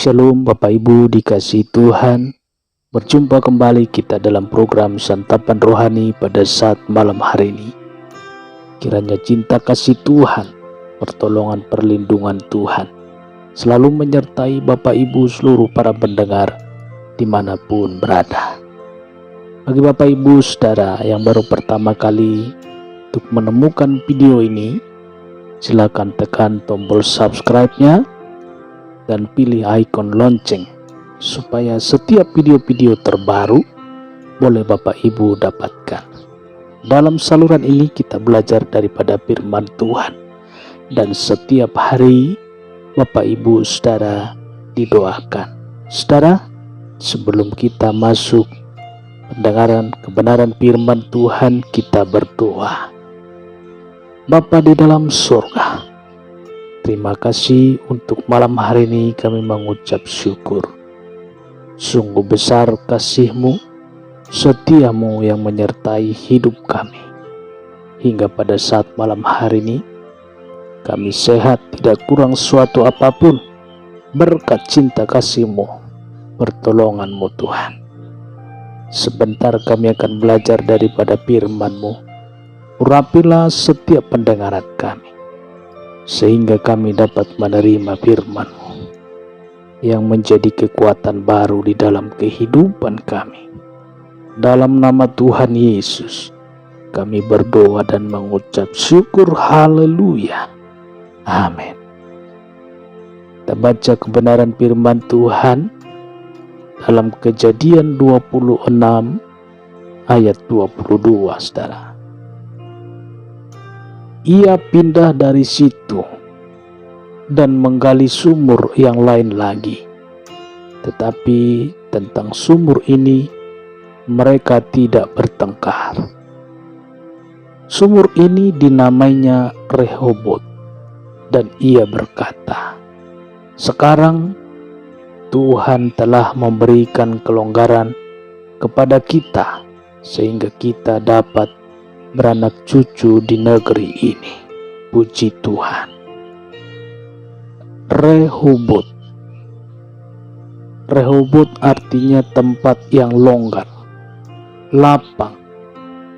Shalom Bapak Ibu dikasihi Tuhan. Berjumpa kembali kita dalam program Santapan Rohani pada saat malam hari ini. Kiranya cinta kasih Tuhan, pertolongan perlindungan Tuhan selalu menyertai Bapak Ibu seluruh para pendengar dimanapun berada. Bagi Bapak Ibu Saudara yang baru pertama kali untuk menemukan video ini, silakan tekan tombol subscribe-nya dan pilih ikon lonceng supaya setiap video-video terbaru boleh Bapak Ibu dapatkan. Dalam saluran ini kita belajar daripada firman Tuhan, dan setiap hari Bapak Ibu Saudara didoakan. Saudara, sebelum kita masuk pendengaran kebenaran firman Tuhan, kita berdoa. Bapa di dalam surga, terima kasih untuk malam hari ini kami mengucap syukur. Sungguh besar kasih-Mu, setia-Mu yang menyertai hidup kami. Hingga pada saat malam hari ini, kami sehat, tidak kurang suatu apapun, berkat cinta kasih-Mu, pertolongan-Mu Tuhan. Sebentar kami akan belajar daripada firman-Mu. Urapilah setiap pendengaran kami, sehingga kami dapat menerima firman-Mu yang menjadi kekuatan baru di dalam kehidupan kami. Dalam nama Tuhan Yesus, kami berdoa dan mengucap syukur. Haleluya. Amin. Kita baca kebenaran firman Tuhan dalam Kejadian 26 ayat 22, saudara. Ia pindah dari situ dan menggali sumur yang lain lagi. Tetapi tentang sumur ini mereka tidak bertengkar. Sumur ini dinamainya Rehobot, dan ia berkata, "Sekarang Tuhan telah memberikan kelonggaran kepada kita sehingga kita dapat beranak cucu di negeri ini." Puji Tuhan. Rehobot. Rehobot artinya tempat yang longgar, lapang,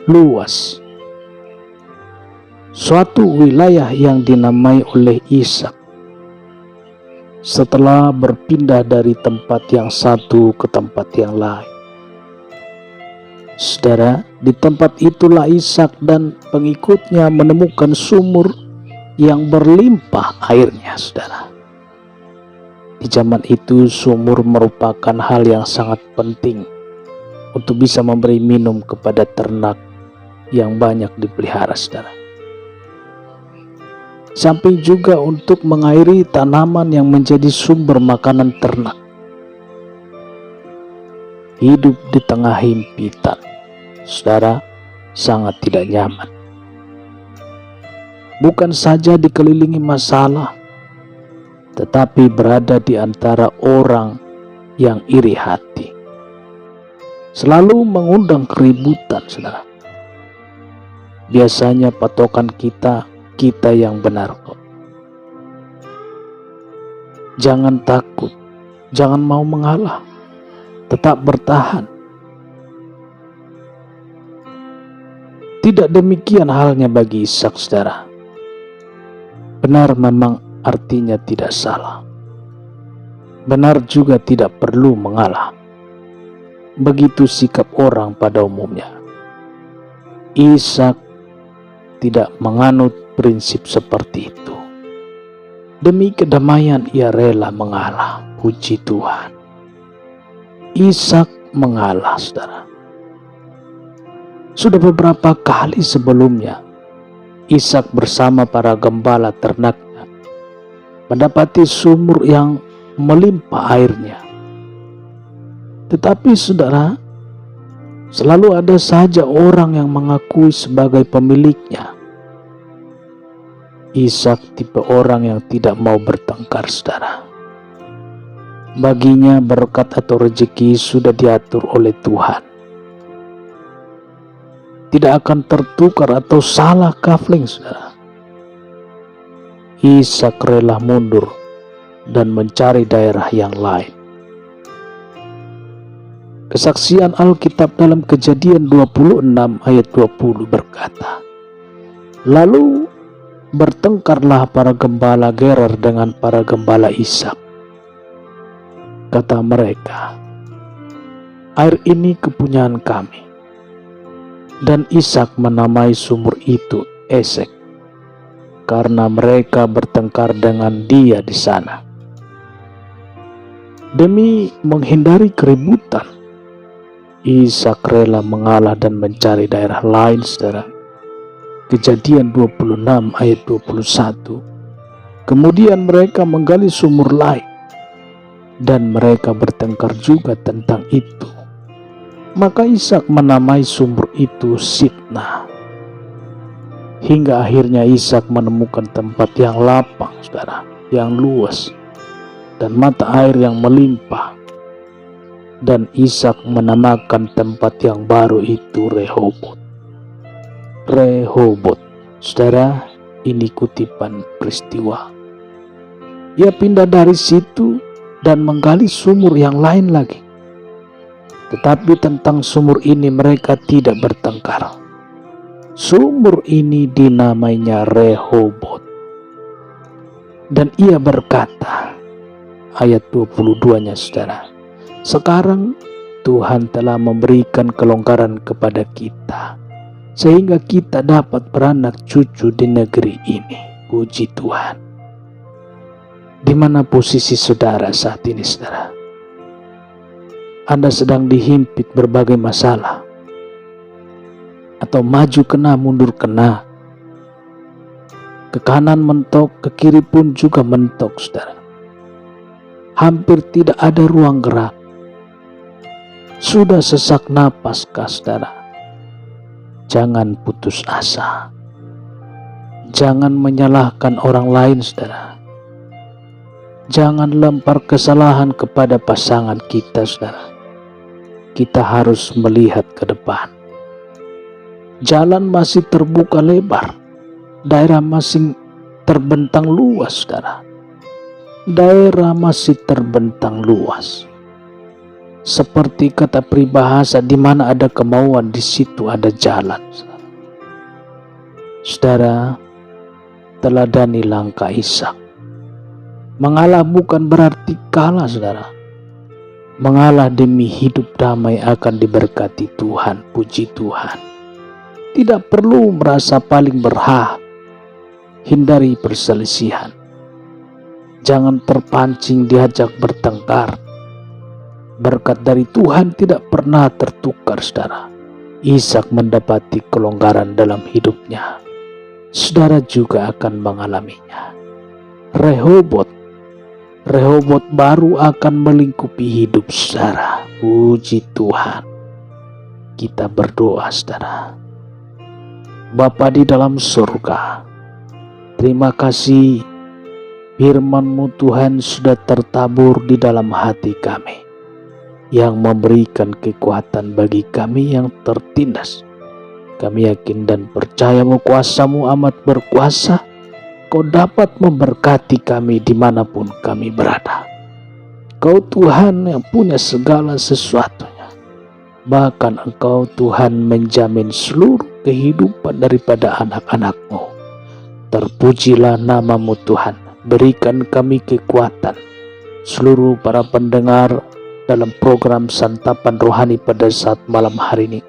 luas. Suatu wilayah yang dinamai oleh Ishak setelah berpindah dari tempat yang satu ke tempat yang lain. Saudara, di tempat itulah Ishak dan pengikutnya menemukan sumur yang berlimpah airnya, saudara. Di zaman itu sumur merupakan hal yang sangat penting untuk bisa memberi minum kepada ternak yang banyak dipelihara, saudara. Sampai juga untuk mengairi tanaman yang menjadi sumber makanan ternak. Hidup di tengah himpitan, saudara, sangat tidak nyaman. Bukan saja dikelilingi masalah, tetapi berada di antara orang yang iri hati, selalu mengundang keributan, saudara. Biasanya patokan kita yang benar kok. Jangan takut, jangan mau mengalah, tetap bertahan. Tidak demikian halnya bagi Ishak, saudara. Benar memang artinya tidak salah. Benar juga tidak perlu mengalah. Begitu sikap orang pada umumnya. Ishak tidak menganut prinsip seperti itu. Demi kedamaian ia rela mengalah. Puji Tuhan. Ishak mengalah, saudara. Sudah beberapa kali sebelumnya Ishak bersama para gembala ternaknya mendapati sumur yang melimpah airnya. Tetapi saudara, selalu ada saja orang yang mengakui sebagai pemiliknya. Ishak tipe orang yang tidak mau bertengkar, saudara. Baginya berkat atau rezeki sudah diatur oleh Tuhan. Tidak akan tertukar atau salah kafling, saudara. Ishak rela mundur dan mencari daerah yang lain. Kesaksian Alkitab dalam Kejadian 26 ayat 20 berkata, "Lalu bertengkarlah para gembala Gerar dengan para gembala Ishak. Kata mereka, 'Air ini kepunyaan kami.' Dan Ishak menamai sumur itu Esek, karena mereka bertengkar dengan dia di sana." Demi menghindari keributan, Ishak rela mengalah dan mencari daerah lain, saudara. Kejadian 26 ayat 21. Kemudian mereka menggali sumur lain, dan mereka bertengkar juga tentang itu. Maka Ishak menamai sumur itu Sitna. Hingga akhirnya Ishak menemukan tempat yang lapang, saudara, yang luas, dan mata air yang melimpah. Dan Ishak menamakan tempat yang baru itu Rehobot. Rehobot, saudara, ini kutipan peristiwa. Ia pindah dari situ dan menggali sumur yang lain lagi. Tetapi tentang sumur ini mereka tidak bertengkar. Sumur ini dinamainya Rehobot. Dan ia berkata, ayat 22-nya, saudara, "Sekarang Tuhan telah memberikan kelonggaran kepada kita, sehingga kita dapat beranak cucu di negeri ini." Puji Tuhan. Di mana posisi saudara saat ini, saudara? Anda sedang dihimpit berbagai masalah, atau maju kena, mundur kena, ke kanan mentok, ke kiri pun juga mentok, saudara. Hampir tidak ada ruang gerak. Sudah sesak napas, saudara? Jangan putus asa. Jangan menyalahkan orang lain, saudara. Jangan lempar kesalahan kepada pasangan kita, saudara. Kita harus melihat ke depan. Jalan masih terbuka lebar. Daerah masih terbentang luas, saudara. Daerah masih terbentang luas. Seperti kata peribahasa, di mana ada kemauan, di situ ada jalan. Saudara, teladani langkah Ishak. Mengalah bukan berarti kalah, saudara. Mengalah demi hidup damai akan diberkati Tuhan. Puji Tuhan. Tidak perlu merasa paling berhak. Hindari perselisihan. Jangan terpancing diajak bertengkar. Berkat dari Tuhan tidak pernah tertukar, saudara. Ishak mendapati kelonggaran dalam hidupnya. Saudara juga akan mengalaminya. Rehobot baru akan melingkupi hidup saudara. Puji Tuhan. Kita berdoa, saudara. Bapa di dalam surga, terima kasih firman-Mu Tuhan sudah tertabur di dalam hati kami, yang memberikan kekuatan bagi kami yang tertindas. Kami yakin dan percaya kuasa-Mu amat berkuasa. Kau dapat memberkati kami dimanapun kami berada. Kau Tuhan yang punya segala sesuatunya. Bahkan Engkau Tuhan menjamin seluruh kehidupan daripada anak-anak-Mu. Terpujilah nama-Mu Tuhan. Berikan kami kekuatan. Seluruh para pendengar dalam program Santapan Rohani pada saat malam hari ini,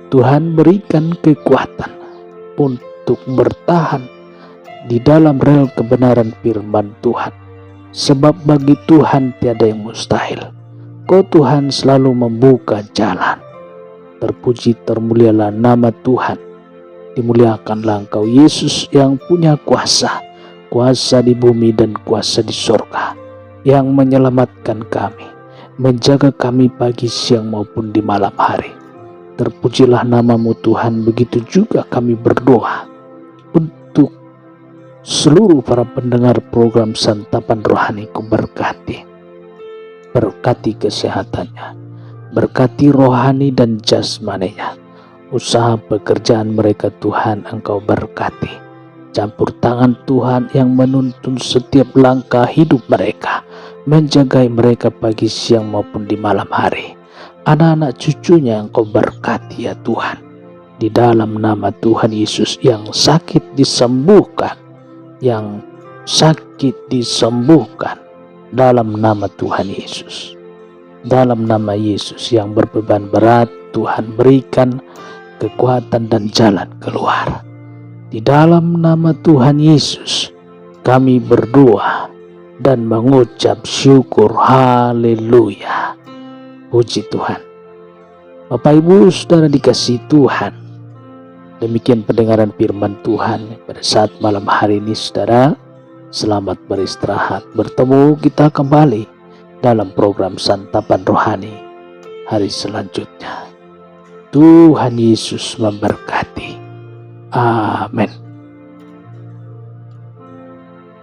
Tuhan berikan kekuatan untuk bertahan di dalam rel kebenaran firman Tuhan. Sebab bagi Tuhan tiada yang mustahil. Kau Tuhan selalu membuka jalan. Terpuji termulialah nama Tuhan. Dimuliakanlah Engkau Yesus yang punya kuasa. Kuasa di bumi dan kuasa di sorga. Yang menyelamatkan kami. Menjaga kami pagi, siang maupun di malam hari. Terpujilah nama-Mu Tuhan. Begitu juga kami berdoa untuk seluruh para pendengar program Santapan Rohani. Ku berkati. Berkati kesehatannya. Berkati rohani dan jasmaninya. Usaha pekerjaan mereka Tuhan Engkau berkati. Campur tangan Tuhan yang menuntun setiap langkah hidup mereka, menjagai mereka pagi, siang maupun di malam hari. Anak-anak cucunya Engkau berkati ya Tuhan. Di dalam nama Tuhan Yesus, yang sakit disembuhkan, yang sakit disembuhkan dalam nama Tuhan Yesus. Dalam nama Yesus, yang berbeban berat, Tuhan berikan kekuatan dan jalan keluar. Di dalam nama Tuhan Yesus kami berdoa dan mengucap syukur. Haleluya. Puji Tuhan. Bapak Ibu Saudara dikasihi Tuhan, demikian pendengaran firman Tuhan pada saat malam hari ini. Saudara, selamat beristirahat. Bertemu kita kembali dalam program Santapan Rohani hari selanjutnya. Tuhan Yesus memberkati. Amin.